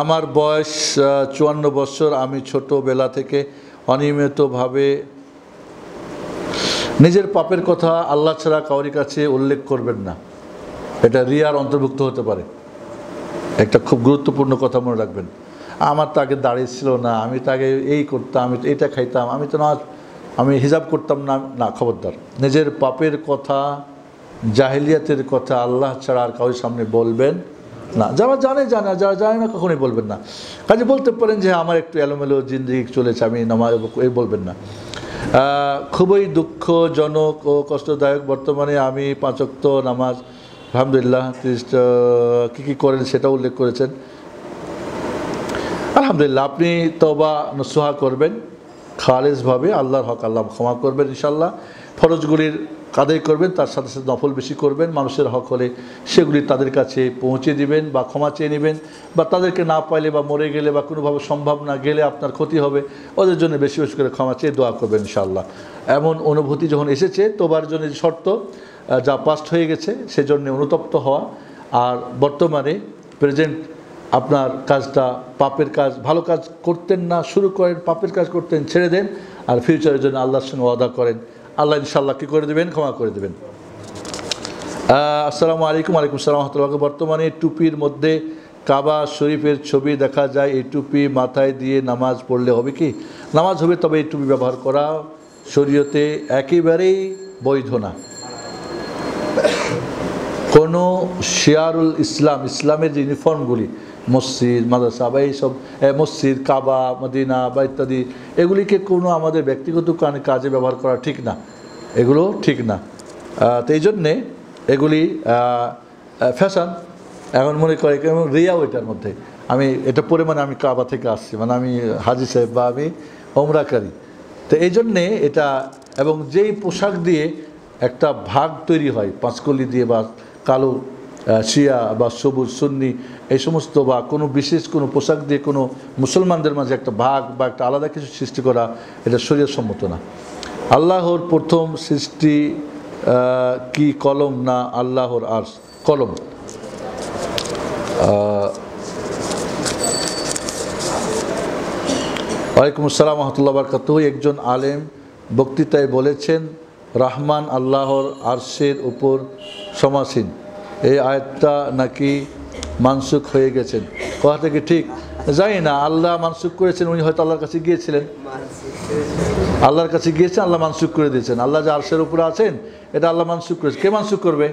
আমার বয়স 54 বছর। আমি ছোটবেলা থেকে অনিয়মিতভাবে নিজের পাপের কথা আল্লাহ ছাড়া কারোর কাছে উল্লেখ করবেন না। এটা রিয়ার অন্তর্ভুক্ত হতে পারে। একটা খুব গুরুত্বপূর্ণ কথা মনে রাখবেন। আমার তো আগে দাড়ি ছিল না, আমি তো আগে এই করতাম, আমি তো এটা খাইতাম, আমি তো না, আমি হিজাব করতাম না। না, খবরদার। নিজের পাপের কথা, জাহিলিয়াতের কথা আল্লাহ ছাড়া আর কারোর সামনে বলবেন না। যারা জানে জানে, যারা জানে না কখনোই বলবেন না। কাজে বলতে পারেন যে আমার একটু এলোমেলো জিন্দেগি চলেছে, আমি নামাজ এই বলবেন না। খুবই দুঃখজনক ও কষ্টদায়ক। বর্তমানে আমি 5 ওয়াক্ত নামাজ আলহামদুলিল্লাহ কী কী করেন সেটা উল্লেখ করেছেন। আলহামদুলিল্লাহ, আপনি তওবা নসুহা করবেন খালেসভাবে, আল্লাহর হক আল্লাহ ক্ষমা করবেন ইনশাআল্লাহ। ফরজগুলির আদায় করবেন, তার সাথে সাথে নফল বেশি করবেন। মানুষের হক হলে সেগুলি তাদের কাছে পৌঁছে দিবেন বা ক্ষমা চেয়ে নেবেন, বা তাদেরকে না পাইলে বা মরে গেলে বা কোনোভাবে সম্ভব না গেলে আপনার ক্ষতি হবে, ওদের জন্য বেশি বেশি করে ক্ষমা চেয়ে দোয়া করবেন ইনশাআল্লাহ। এমন অনুভূতি যখন এসেছে, তোবার জন্য যে শর্ত যা পাস্ট হয়ে গেছে সেজন্য অনুতপ্ত হওয়া। আর বর্তমানে প্রেজেন্ট আপনার কাজটা পাপের কাজ, ভালো কাজ করতেন না, শুরু করেন, পাপের কাজ করতেন ছেড়ে দেন, আর ফিউচারের জন্য আল্লাহর সঙ্গে ওয়াদা করেন। আল্লাহ ইনশাআল্লাহ কী করে দেবেন? ক্ষমা করে দেবেন। আসসালামু আলাইকুম। ওয়ালাইকুম আসসালাম ওয়া রাহমাতুল্লাহ। বর্তমানে টুপির মধ্যে কাবা শরীফের ছবি দেখা যায়, এই টুপি মাথায় দিয়ে নামাজ পড়লে হবে কি? নামাজ হবে, তবে এই টুপি ব্যবহার করা শরীয়তে একেবারেই বৈধ না। কোনো শিয়ারুল ইসলাম, ইসলামের যে ইউনিফর্মগুলি, মসজিদ, মাদ্রাসা বা এইসব মসজিদ, কাবা, মদিনা বা ইত্যাদি, এগুলিকে কোনো আমাদের ব্যক্তিগত কাজে ব্যবহার করা ঠিক না, এগুলো ঠিক না। তো এই জন্যে এগুলি ফ্যাশন এখন মনে করে, এবং রিয়াও এটার মধ্যে। আমি এটা পরে মানে আমি কাবা থেকে আসছি, মানে আমি হাজি সাহেব বা আমি ওমরাকারী। তো এই জন্যে এটা, এবং যেই পোশাক দিয়ে একটা ভাগ তৈরি হয়, পাঁচকলি দিয়ে বা কালো শিয়া বা সবুজ সুন্নি এই সমস্ত, বা কোনো বিশেষ কোনো পোশাক দিয়ে কোনো মুসলমানদের মাঝে একটা ভাগ বা একটা আলাদা কিছু সৃষ্টি করা, এটা শরীয়ত সম্মত না। আল্লাহর প্রথম সৃষ্টি কি কলম না আল্লাহর আরশ? কলম। ওয়ালাইকুম আসসালাম ওয়া রাহমাতুল্লাহি ওয়া বারাকাতুহু। একজন আলেম বক্তৃতায় বলেছেন রহমান আল্লাহর আরশের উপর সমাসীন। এই আয়াতটা নাকি মানসুখ হয়ে গেছেন, কথাটা কি ঠিক? জানি না, আল্লাহ মানসুখ করেছেন, উনি হয়তো আল্লাহর কাছে গিয়েছিলেন, আল্লাহর কাছে গিয়েছেন, আল্লাহ মানসুখ করে দিয়েছেন। আল্লাহ যে আরশের উপরে আছেন এটা আল্লাহ মানসুখ করেছে। কে মানসুখ করবে?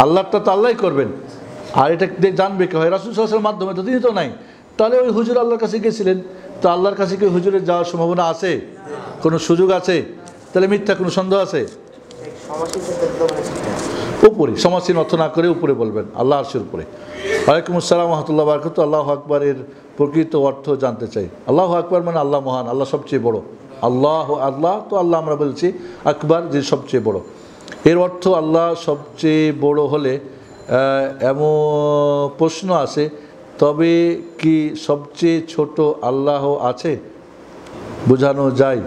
আল্লাহটা তো আল্লাহই করবেন। আর এটা জানবে কে হয়? রাসূল সাল্লাল্লাহু আলাইহি ওয়াসাল্লামের মাধ্যমে তো, তিনি তো নাই। তাহলে ওই হুজুর আল্লাহর কাছে গিয়েছিলেন, তো আল্লাহর কাছে কি হুজুরের যাওয়ার সম্ভাবনা আছে? কোনো সুযোগ আছে? তাহলে মিথ্যা কোনো সন্দেহ আছে? উপরে সমাসীন অর্থ না করে উপরে বলবেন, আল্লাহ আরশের উপরে। ওয়ালাইকুম আসসালাম ওয়া রাহমাতুল্লাহি ওয়া বারাকাতুহু। আল্লাহু আকবারের প্রকৃত অর্থ জানতে চাই। আল্লাহু আকবার মানে আল্লাহ মহান, আল্লাহ সবচেয়ে বড়। আল্লাহ, আল্লাহ তো আল্লাহ আমরা বলছি, আকবার যে সবচেয়ে বড়। এর অর্থ আল্লাহ সবচেয়ে বড় হলে এমন প্রশ্ন আছে, তবে কি সবচেয়ে ছোট আল্লাহ আছে? বোঝানো যায়?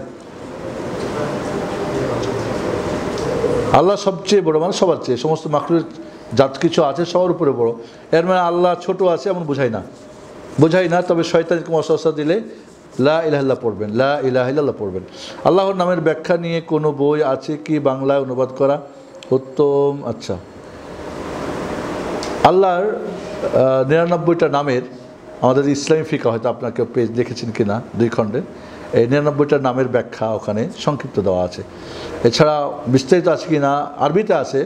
আল্লাহ সবচেয়ে বড় মানে সবার চেয়ে, সমস্ত মাখলুকের যা কিছু আছে সবার উপরে বড়। এর মানে আল্লাহ ছোট আছে এমন বোঝাই না, বোঝাই না। তবে শয়তানকে ওয়াসওয়াসা দিলে লা ইলাহা ইল্লাল্লাহ পড়বেন, লা ইলাহা ইল্লাল্লাহ পড়বেন। আল্লাহর নামের ব্যাখ্যা নিয়ে কোনো বই আছে কি বাংলায় অনুবাদ করা? উত্তম। আচ্ছা, আল্লাহর 99টা নামের, আমাদের ইসলামী ফিকা, হয়তো আপনাকে পেজ দেখেছেন কিনা 2 খণ্ডে, এই 99টা নামের ব্যাখ্যা ওখানে সংক্ষিপ্ত দেওয়া আছে। এছাড়া বিস্তারিত আছে কি না আরবিতে আছে,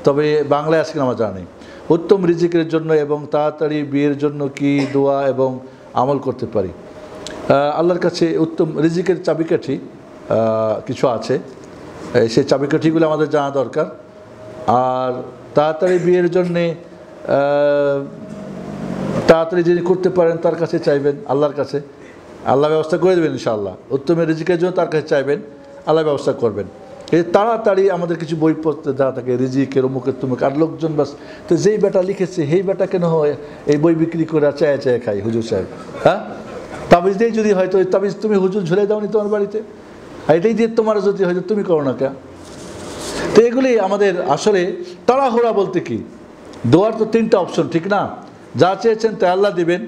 তবে বাংলায় আছে কিনা আমার জানা নেই। উত্তম রিজিকের জন্য এবং তাড়াতাড়ি বিয়ের জন্য কি দোয়া এবং আমল করতে পারি? আল্লাহর কাছে উত্তম রিজিকের চাবিকাঠি কিছু আছে, সেই চাবিকাঠিগুলো আমাদের জানা দরকার। আর তাড়াতাড়ি বিয়ের জন্যে তাড়াতাড়ি যিনি করতে পারেন তার কাছে চাইবেন, আল্লাহর কাছে, আল্লাহ ব্যবস্থা করে দেবেন ইনশাআল্লাহ। উত্তমের রিজিকের জন্য তার কাছে চাইবেন, আল্লাহ ব্যবস্থা করবেন। এই তাড়াতাড়ি আমাদের কিছু বইপত্রে দেওয়া থাকে, রিজিকের অমুকের তমুক, আর লোকজন বাস তো যেই বেটা লিখেছে সেই বেটা কেন হয় এই বই বিক্রি করে চায় চায় খাই হুজুর সাহেব। হ্যাঁ, তাবিজ দিয়ে যদি হয়তো ওই তাবিজ তুমি হুজুর ঝুলে দাওনি তোমার বাড়িতে, আর এটাই দিয়ে তোমার যদি হয়তো তুমি করো না কে? তো এগুলি আমাদের আসলে তাড়াহুড়া বলতে কি, দোয়ার তো 3টা অপশন, ঠিক না? যা চেয়েছেন তাই আল্লাহ দিবেন,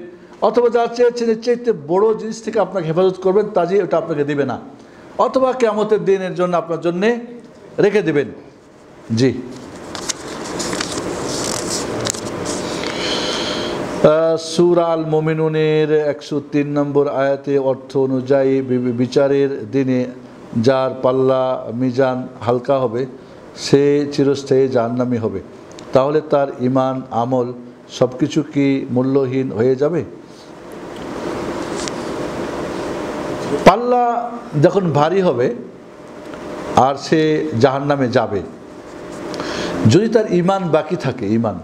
অথবা যা চেয়েছেন এর চাইতে বড় জিনিস থেকে আপনাকে হেফাজত করবেন, তা যে ওটা আপনাকে দিবে না, অথবা কিয়ামতের দিনের জন্য আপনার জন্যে রেখে দেবেন। জি, সূরা আল মুমিনুনের 103 নম্বর আয়াতে অর্থ অনুযায়ী বিচারের দিনে যার পাল্লা মিজান হালকা হবে সে চিরস্থায়ী জাহান্নামী হবে, তাহলে তার ঈমান আমল সব কিছু কি মূল্যহীন হয়ে যাবে? পাল্লা যখন ভারী হবে আর সে জাহান্নামে যাবে, যদি তার ঈমান বাকি থাকে, ঈমান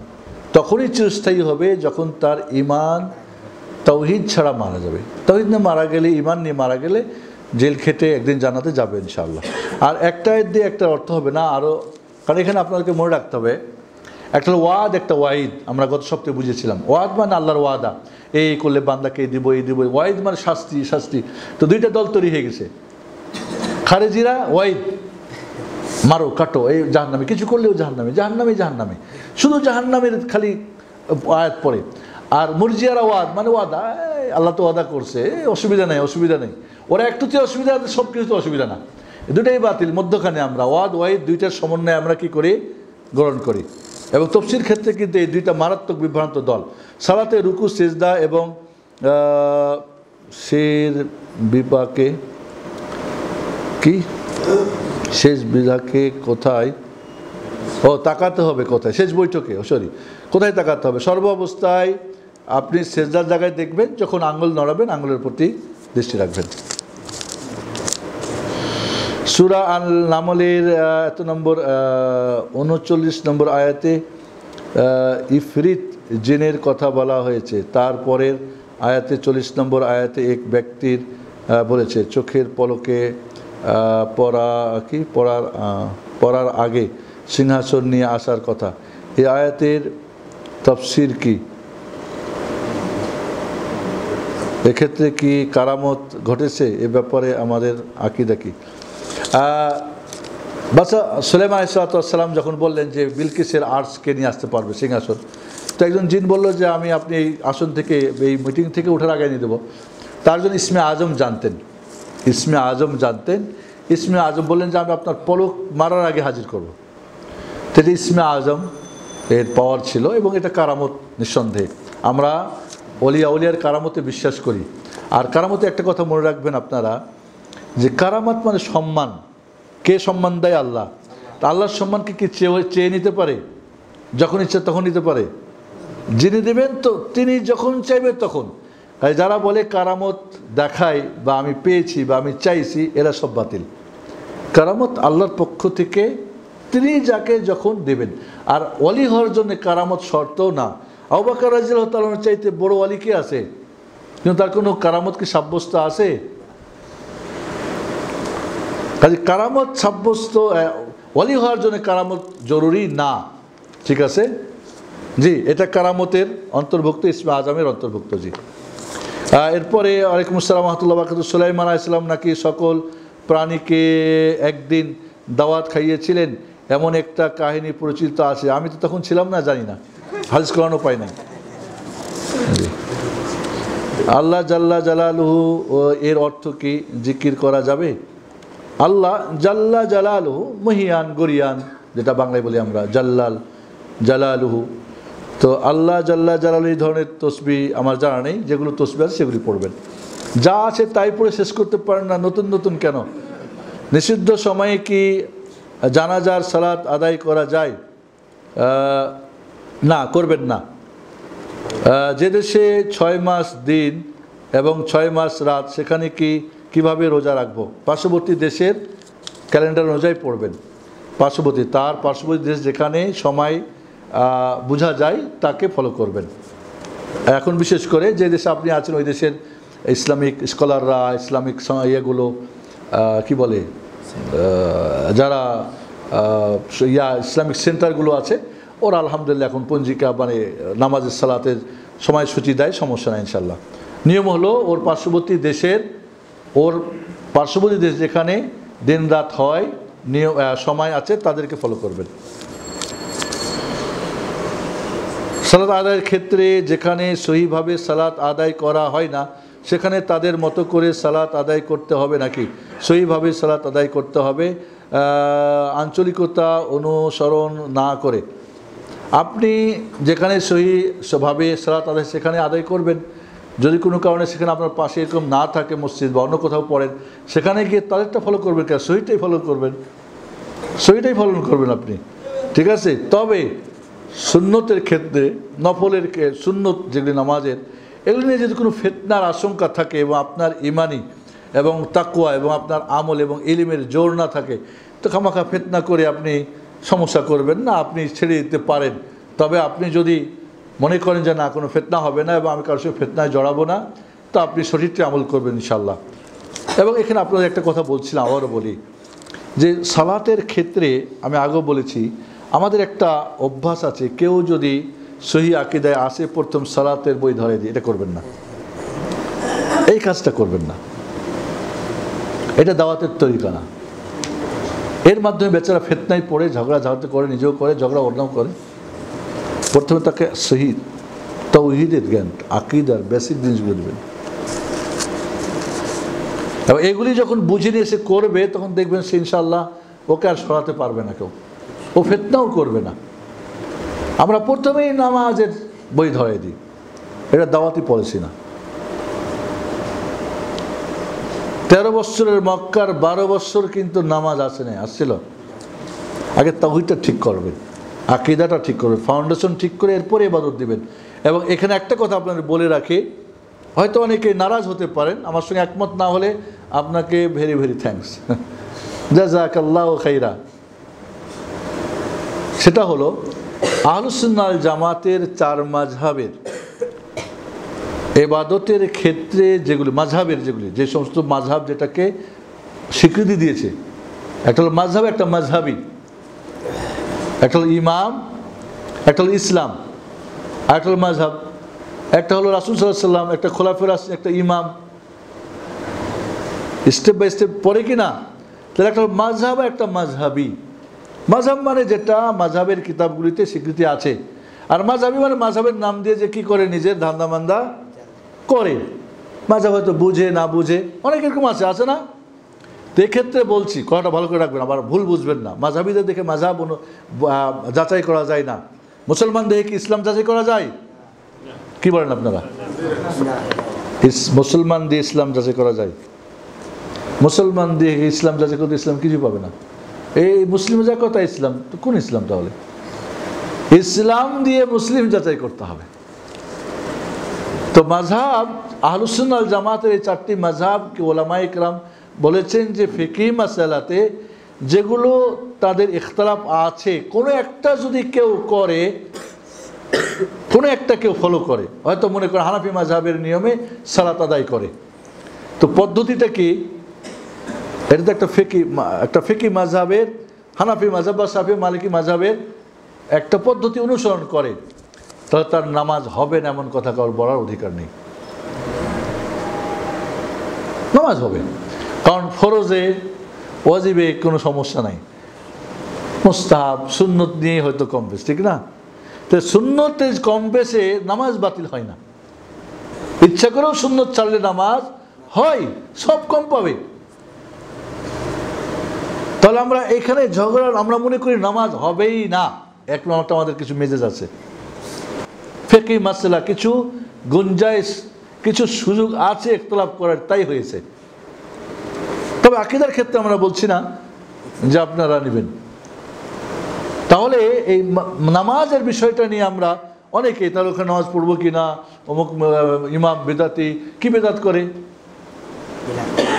তখনই চিরস্থায়ী হবে যখন তার ঈমান তাওহীদ ছাড়া মারা যাবে। তাওহীদ নিয়ে মারা গেলে, ঈমান নিয়ে মারা গেলে জেল খেটে একদিন জান্নাতে যাবে ইনশাআল্লাহ। আর একটা দিয়ে একটা অর্থ হবে না, আরও, কারণ এখানে আপনাদেরকে মনে রাখতে হবে একটা ওয়াদ, একটা ওয়াইদ। আমরা গত সপ্তাহে বুঝেছিলাম ওয়াদ মানে আল্লাহর ওয়াদা, এই করলে বান্দাকে এই দিব, এই দিব। ওয়াইদ মানে শাস্তি, শাস্তি। তো দুইটা দল তৈরি হয়ে গেছে, খারেজিরা ওয়াইদ মারো কাটো, এই জাহান্নামে, কিছু করলেও জাহান্নামে, জাহান্নামে, জাহান্নামে, শুধু জাহান্নামের খালি আয়াত পড়ে। আর মুরজিয়ারা ওয়াদ মানে ওয়াদা, আল্লাহ তো ওয়াদা করছে, অসুবিধা নেই, অসুবিধা নেই। ওরা একটুতে অসুবিধা, সব কিছুতে অসুবিধা না, দুটাই বাতিল। মধ্যখানে আমরা ওয়াদ ওয়াইদ দুইটার সমন্বয়ে আমরা কি করি? গ্রহণ করি। এবং তফসির ক্ষেত্রে কিন্তু এই দুইটা মারাত্মক বিভ্রান্ত দল। সালাতে রুকু, সিজদা এবং শের বিপাকে কি শেষ বিধাকে কোথায়, ও তাকাতে হবে কোথায়? শেষ বৈঠকে, সরি, কোথায় তাকাতে হবে? সর্ব অবস্থায় আপনি সেজদার জায়গায় দেখবেন, যখন আঙ্গুল নড়াবেন আঙ্গুলের প্রতি দৃষ্টি রাখবেন। সূরা আল নামলের 39 নম্বর আয়াতে ইফরিত জিনের কথা বলা হয়েছে। তারপরের আয়াতে 40 নম্বর আয়াতে এক ব্যক্তির বলেছে চোখের পলকে পড়ার আগে সিংহাসন নিয়ে আসার কথা। এই আয়াতের তাফসীর কি? এক্ষেত্রে কি কারামত ঘটেছে? এ ব্যাপারে আমাদের আকীদা কি? বাদশাহ সুলাইমান আলাইহিস সালাম যখন বললেন যে বিলকিসের আর্শকে নিয়ে আসতে পারবে সিংহাসন, তো একজন জিন বলল যে আমি আপনি এই আসন থেকে, এই মিটিং থেকে ওঠার আগে নিয়ে দেবো। তার জন্য ইসমে আজম জানতেন, ইসমে আজম জানতেন। ইসমে আজম বললেন যে আমি আপনার পলক মারার আগে হাজির করব। তো এটা ইসমে আজম এর পাওয়ার ছিল, এবং এটা কারামত নিঃসন্দেহে। আমরা অলিয়ার কারামতে বিশ্বাস করি। আর কারামতে একটা কথা মনে রাখবেন আপনারা, যে কারামত মানে সম্মান। কে সম্মান দেয়? আল্লাহ। আল্লাহর সম্মানকে কি চেয়ে নিতে পারে? যখন ইচ্ছা তখন নিতে পারে। যিনি দেবেন তো তিনি যখন চাইবে তখন। তাই যারা বলে কারামত দেখায় বা আমি পেয়েছি বা আমি চাইছি, এরা সব বাতিল। কারামত আল্লাহর পক্ষ থেকে, তিনি যাকে যখন দেবেন। আর ওয়ালি হওয়ার জন্য কারামত শর্তও না। আবু বকর রাদিয়াল্লাহু তাআলার চাইতে বড় ওয়ালি কে আছে? কিন্তু তার কোনো কারামত কি সাব্যস্ত আছে? কাজে কারামত সাব্যস্ত, ওয়ালি হওয়ার জন্য কারামত জরুরি না। ঠিক আছে? জি, এটা কারামতের অন্তর্ভুক্ত, ইসমে আজমের অন্তর্ভুক্ত। জি, এরপরে ওয়ালাইকুম আসসালাম ওয়া রাহমাতুল্লাহি ওয়া বারাকাতুহু। সুলাইমান আলাইহিস সালাম নাকি সকল প্রাণীকে একদিন দাওয়াত খাইয়েছিলেন, এমন একটা কাহিনী পরিচিত আছে। আমি তো তখন ছিলাম না, জানি না, হাদিস কোরআনও পাই নাই। আল্লাহ জাল্লা জালালুহু এর অর্থ কি জিকির করা যাবে? আল্লাহ জাল্লা জালালুহু মহিয়ান গরিয়ান, যেটা বাংলায় বলি আমরা জাল্লাল জালালুহু। তো আল্লাহ জাল্লা জালালুহু এই ধরনের তসবিহ আমার জানা নেই। যেগুলো তসবিহ আছে সেগুলি পড়বেন। যা আছে তাই পড়ে শেষ করতে পারেন না, নতুন নতুন কেন? নিষিদ্ধ সময়ে কি জানাজার সালাত আদায় করা যায়? না, করবেন না। যে দেশে 6 মাস দিন এবং 6 মাস রাত, সেখানে কিভাবে রোজা রাখবো? পার্শ্ববর্তী দেশের ক্যালেন্ডার অনুযায়ী পড়বেন। তার পার্শ্ববর্তী দেশ যেখানে সময় বোঝা যায় তাকে ফলো করবেন। এখন বিশেষ করে যে দেশে আপনি আছেন ওই দেশের ইসলামিক স্কলাররা, ইসলামিক ইয়েগুলো কি বলে, যারা ইসলামিক সেন্টারগুলো আছে, ওরা আলহামদুলিল্লাহ এখন পঞ্জিকা মানে নামাজের সালাতের সময়সূচি দেয়, সমস্যা নাই ইনশাল্লাহ। নিয়ম হলো ওর পার্শ্ববর্তী দেশ যেখানে দিন রাত হয়, সময় আছে, তাদেরকে ফলো করবেন। সালাত আদায়ের ক্ষেত্রে যেখানে সহিভাবে সালাত আদায় করা হয় না সেখানে তাদের মতো করে সালাত আদায় করতে হবে নাকি সহিভাবে সালাত আদায় করতে হবে আঞ্চলিকতা অনুসরণ না করে? আপনি যেখানে সহিভাবে সালাত আদায় সেখানে আদায় করবেন। যদি কোনো কারণে সেখানে আপনার পাশে এরকম না থাকে মসজিদ বা অন্য কোথাও পড়েন সেখানে গিয়ে তাদেরটা ফলো করবেন, কেন সহিটাই ফলো করবেন, সহিটাই ফলো করবেন আপনি, ঠিক আছে? তবে সুন্নতের ক্ষেত্রে নফলের সুন্নত যেগুলি নামাজের এগুলি নিয়ে যদি কোনো ফিতনার আশঙ্কা থাকে এবং আপনার ইমানি এবং তাকওয়া এবং আপনার আমল এবং ইলমের জোর না থাকে তো খামাখা ফিতনা করে আপনি সমস্যা করবেন না, আপনি ছেড়ে দিতে পারেন। তবে আপনি যদি মনে করেন যে না কোনো ফিতনা হবে না এবং আমি কারোর সঙ্গে ফিতনায় জড়াবো না তো আপনি সঠিকটি আমল করবেন ইনশাল্লাহ। এবং এখানে আপনাদের একটা কথা বলছিলাম, আবারও বলি যে সালাতের ক্ষেত্রে আমি আগেও বলেছি আমাদের একটা অভ্যাস আছে, কেউ যদি সহি আকীদায় আসে প্রথম সালাতের বই ধরে দিয়ে, এটা করবেন না, এই কাজটা করবেন না, এটা দাওয়াতের তরিকা না। এর মাধ্যমে বেচারা ফিতনায় পড়ে ঝগড়াঝাটি করে, নিজেও করে, ঝগড়া অন্যও করে। প্রথমে তাকে সহি তাওহীদের জ্ঞান, আকীদার বেসিক জিনিসগুলো দেবেন এবং এগুলি যখন বুঝে নিয়ে এসে করবে তখন দেখবেন সে ইনশাআল্লাহ ওকে আর সরাতে পারবে না কেউ, ও ফিতনাও করবে না। আমরা প্রথমেই নামাজের বই ধরে দিই, এটা দাওয়াতি পলিসি না। 13 বছরের মক্কার 12 বছর কিন্তু নামাজ আসে নাই, আসছিল। আগে তাওহীদটা ঠিক করবেন, আকীদাটা ঠিক করবেন, ফাউন্ডেশন ঠিক করে এরপরে ইবাদত দিবেন। এবং এখানে একটা কথা আপনাদের বলে রাখি, হয়তো অনেকে নারাজ হতে পারেন, আমার সঙ্গে একমত না হলে আপনাকে ভেরি ভেরি থ্যাঙ্কস, জাযাকাল্লাহু খাইরা। সেটা হলো আহলুস সুন্নাহ ওয়াল জামাতের 4 মাযহাবের ইবাদতের ক্ষেত্রে যেগুলি মাযহাবের যে সমস্ত মাযহাব যেটাকে স্বীকৃতি দিয়েছে, একটা হলো মাযহাব, একটা মাযহাবী, একটা হলো ইমাম, একটা হলো ইসলাম, আর একটা হলো মাযহাব। একটা হলো রাসূল সাল্লাল্লাহু আলাইহি ওয়াসাল্লাম, একটা খোলাফায়ে রাশিদিন, একটা ইমাম, স্টেপ বাই স্টেপ পড়ে কিনা। তাহলে একটা হলো মাযহাব, একটা মাযহাবী। মাযহাব মানে যেটা মাযহাবের কিতাবগুলিতে স্বীকৃতি আছে, আর মাযহাবী মানে মাযহাবের নাম দিয়ে যে কী করে নিজের ধান্দা মান্দা করে। মাযহাব হয়তো বুঝে না বুঝে অনেক এরকম আছে না? তো এক্ষেত্রে বলছি কথাটা ভালো করে রাখবেন, আবার ভুল বুঝবেন না। মাযহাবীদের দেখে মাযহাব যাচাই করা যায় না। মুসলমান দেখে কি ইসলাম যাচাই করা যায়? কি বলেন আপনারা? মুসলমান দিয়ে ইসলাম যাচাই করা যায়? মুসলমান দিয়ে ইসলাম যাচাই করতে ইসলাম কিছু পাবে না। এই মুসলিম যা কথা ইসলাম, তো কোন ইসলাম? তাহলে ইসলাম দিয়ে মুসলিম যাচাই করতে হবে। তো মাযহাব আহলুস সুন্নাহ ওয়াল জামাতের এই 4টি মাযহাবকে ওলামায়ে কেরাম বলেছেন যে ফিকহি মাসালাতে যেগুলো তাদের ইখতিলাফ আছে, কোনো একটা যদি কেউ করে, কোনো একটা কেউ ফলো করে, হয়তো মনে করে হানাফি মাযহাবের নিয়মে সালাত আদায় করে, তো পদ্ধতিটা কি? এটা তো একটা ফিকহি মাযহাবের, হানাফি মাযহাব বা শাফি মালিকি মাযহাবের একটা পদ্ধতি অনুসরণ করে, তাহলে তার নামাজ হবে না এমন কথা কারোর বলার অধিকার নেই। নামাজ হবে, কারণ ফরজে ওয়াজিবে কোনো সমস্যা নাই, মুস্তাহাব সুন্নত নিয়ে হয়তো কম বেশ, ঠিক না? তো সুন্নতে কম বেশে নামাজ বাতিল হয় না। ইচ্ছা করেও সুন্নত ছাড়লে নামাজ হয়, সব কম পাবে। তাহলে আমরা এখানে ঝগড়া, আমরা মনে করি নামাজ হবেই না, এক নম্বরটা আমাদের কিছু মেজাজ আছে। ফিকহি মাসলা কিছু গুঞ্জাইশ, কিছু সুযোগ আছে ইখতিলাফ করার, তাই হয়েছে। তবে আকীদার ক্ষেত্রে আমরা বলছি না যে আপনারা নেবেন। তাহলে এই নামাজের বিষয়টা নিয়ে আমরা অনেকেই, তাহলে ওখানে নামাজ পড়বো কি না, অমুক ইমাম বেদাতি, কি বেদাত করে,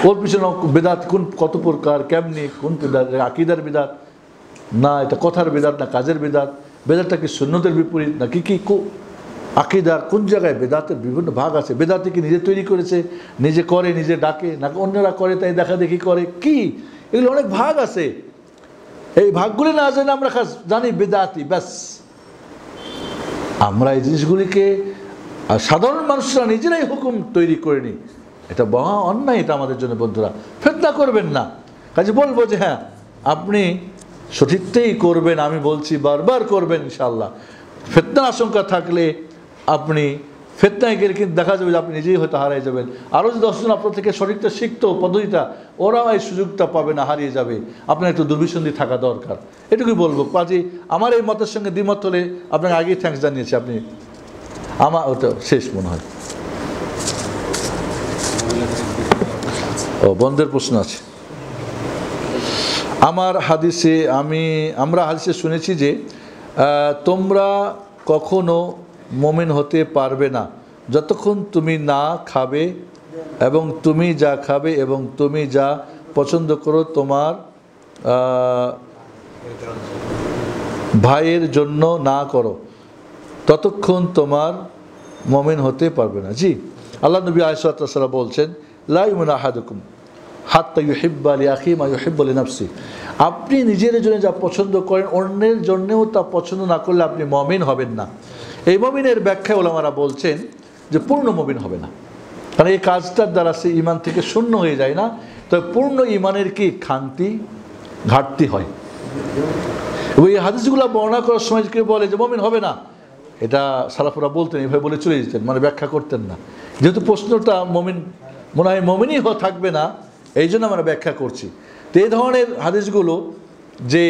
ওর পিছনে বেদাত কোন কত প্রকার, কেমনি, কোন বেদাত, আকীদার বেদাত না এটা কথার বেদাত না কাজের বেদাত, বেদাতটা কি সুন্নতের বিপরীত না কি আকীদার কোন জায়গায় বেদাতের বিভিন্ন ভাগ আছে। বেদাতি কি নিজে তৈরি করেছে, নিজে করে, নিজে ডাকে, না অন্যরা করে তাই দেখা দেখি করে, কি এগুলো অনেক ভাগ আছে। এই ভাগগুলি না জেনে আমরা খাস জানি বেদাতি, ব্যাস। আমরা এই জিনিসগুলিকে সাধারণ মানুষরা নিজেরাই হুকুম তৈরি করে নিই, এটা মহা অন্যায়। এটা আমাদের জন্য বন্ধুরা ফিতনা করবেন না। কাজে বলবো যে হ্যাঁ আপনি সঠিকটাই করবেন, আমি বলছি বারবার করবেন ইনশাআল্লাহ। ফিতনার আশঙ্কা থাকলে আপনি ফিতনায় গেলে কিন্তু দেখা যাবে যে আপনি নিজেই হয়তো হারিয়ে যাবেন। আরও যে 10 জন আপনার থেকে সঠিকটা শিখতো পদ্ধতিটা, ওরাও এই সুযোগটা পাবে না, হারিয়ে যাবে। আপনার একটু দুর্বিসন্ধি থাকা দরকার, এটুকুই বলবো। কাজে আমার এই মতের সঙ্গে দ্বিমত হলে আপনাকে আগেই থ্যাঙ্কস জানিয়েছি। আপনি আমার ওটা শেষ মনে হয়। ও বন্ধের প্রশ্ন আছে। আমরা হাদিসে শুনেছি যে তোমরা কখনো মুমিন হতে পারবে না যতক্ষণ তুমি না খাবে এবং তুমি যা খাবে এবং তুমি যা পছন্দ করো তোমার ভাইয়ের জন্য না করো, ততক্ষণ তোমার মুমিন হতে পারবে না। জি, আল্লাহ নবী আলাইহিস সালাম বলছেন, লা ইউমিনু আহাদুকুম হাত্তা ইউহিব্বা লিআখিহি মা ইউহিব্বু লিনাফসি। আপনি নিজের জন্য যা পছন্দ করেন অন্যের জন্যও তা পছন্দ না করলে আপনি মুমিন হবেন না। এই মুমিনের ব্যাখ্যা ওলামারা বলছেন যে পূর্ণ মুমিন হবে না, কারণ এই কাজটার দ্বারা সে ঈমান থেকে শূন্য হয়ে যায় না। তবে পূর্ণ ঈমানের কি ঘাটতি হয়। ওই হাদিসগুলো বর্ণনা করার সময় কেউ বলে যে মুমিন হবে না, এটা সালাফরা বলতেন, এইভাবে বলে চলে যেতেন, মানে ব্যাখ্যা করতেন না। যেহেতু প্রশ্নটা মুমিন মনে হয় মুমিনই থাকবে না, এই জন্য আমরা ব্যাখ্যা করছি। তো এই ধরনের হাদিসগুলো যে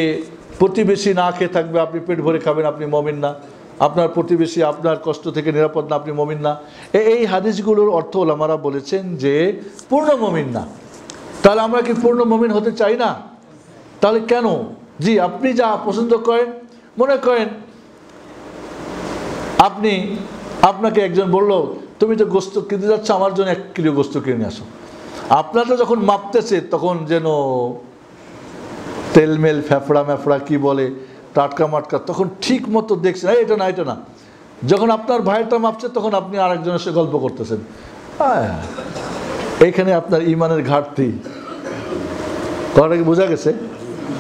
প্রতিবেশী না খেয়ে থাকবে, আপনি পেট ভরে খাবেন, আপনি মুমিন না, আপনার প্রতিবেশী আপনার কষ্ট থেকে নিরাপদ না, আপনি মুমিন না, এই হাদিসগুলোর অর্থ ওলামারা বলেছেন যে পূর্ণ মুমিন না। তাহলে আমরা কি পূর্ণ মুমিন হতে চাই না? তাহলে কেন? জি, আপনি যা পছন্দ করেন, মনে করেন আপনাকে একজন বলল তুমি তো গোস্ত কিনতে যাচ্ছ, আমার জন্য 1 কিলো গোস্ত কিনে আসো। আপনারটা যখন মাপতেছে তখন যেন তেলমেল ফ্যাফড়া ম্যাফড়া কি বলে টাটকা মাটকা, তখন ঠিক মতো দেখছেন এটা না এটা না। যখন আপনার ভাইয়েরটা মাপছে তখন আপনি আরেকজনের সাথে গল্প করতেছেন। এইখানে আপনার ঈমানের ঘাটতি। কথাটা কি বোঝা গেছে?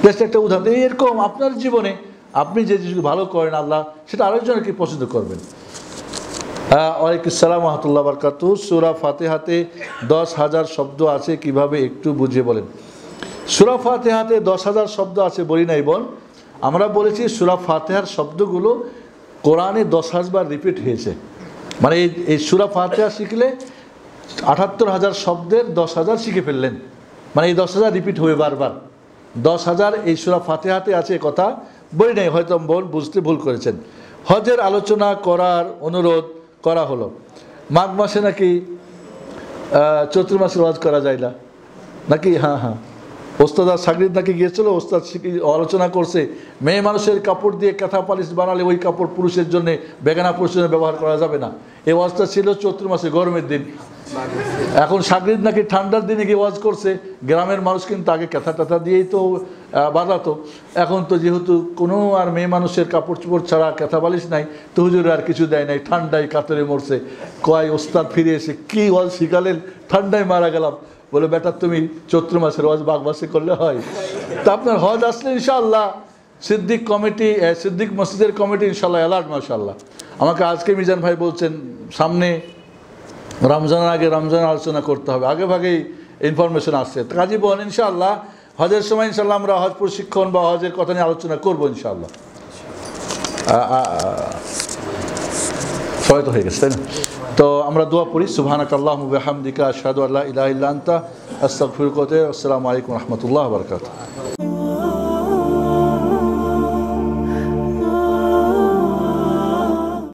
জাস্ট একটা উদাহরণ। এরকম আপনার জীবনে আপনি যে জিনিসগুলো ভালো করেন আল্লাহ সেটা আরেকজনের কি পছন্দ করবেন। ওয়ালাইকুম আসসালাম ওয়া রাহমাতুল্লাহি ওয়া বারাকাতুহু। সূরা ফাতিহাতে 10,000 শব্দ আছে, কিভাবে একটু বুঝিয়ে বলেন। সূরা ফাতিহাতে 10,000 শব্দ আছে বলি নাই বোন, আমরা বলেছি সূরা ফাতিহার শব্দগুলো কোরআনে 10,000 বার রিপিট হয়েছে। মানে এই সূরা ফাতিহা শিখলে 78,000 শব্দের 10,000 শিখে ফেললেন। মানে এই 10,000 রিপিট হবে বারবার। 10,000 এই সূরা ফাতিহাতে আছে, কথা বলি নাই, হয়তো বোন বুঝতে ভুল করেছেন। হজের আলোচনা করার অনুরোধ করা হলো। মাঘ মাসে নাকি চৈত্র মাসে ওয়াজ করা যায় না নাকি? হ্যাঁ, ওস্তাদ আর সাগরিদ নাকি গিয়েছিল, ওস্তাদ আলোচনা করছে মেয়ে মানুষের কাপড় দিয়ে কাঁথা পালিশ বানালে ওই কাপড় পুরুষের জন্য, বেগানা পুরুষের জন্য ব্যবহার করা যাবে না। এই ওয়াজটা ছিল চৈত্র মাসে, গরমের দিন। এখন সাগরিদ নাকি ঠান্ডার দিনে গিয়ে ওয়াজ করছে। গ্রামের মানুষ কিন্তু আগে কাঁথা টাথা দিয়েই তো বাঁধাতো। এখন তো যেহেতু কোনো আর মেয়ে মানুষের কাপড় চোপড় ছাড়া কাঁথা বালিশ নাই, তো হুজুরে আর কিছু দেয় নাই, ঠান্ডায় কাতরে মরছে। কয় ওস্তাদ ফিরে এসে কি ওয়াজ শিখালেন, ঠান্ডায় মারা গেলাম। বলে বেটা তুমি চৈত্র মাসের ওয়াজ মাঘ মাসে করলে হয়? তা আপনার হজ আসলে ইনশাআল্লাহ সিদ্দিক মসজিদের কমিটি ইনশাআল্লাহ অ্যালার্ট। মাশাআল্লাহ, আমাকে আজকে মিজান ভাই বলছেন সামনে রমজানের আগে রমজানের আলোচনা করতে হবে, আগে ভাগেই ইনফরমেশন আসছে। কাজী বলেন ইনশাআল্লাহ হজের সময় ইনশাআল্লাহ আমরা হজ প্রশিক্ষণ বা হজের কথা নিয়ে আলোচনা করবো ইনশাআল্লাহ। সবাই তো হয়ে গেছে, তাই না? তো আমরা দোয়া পড়ি। সুবহানাকাল্লাহুম্মা ওয়া বিহামদিকা আশহাদু আল্লা ইলাহা ইল্লা আনতা আস্তাগফিরুকা ওয়া আতুবু ইলাইক। আসসালামু আলাইকুম ওয়া রাহমাতুল্লাহি ওয়া বারাকাতুহু।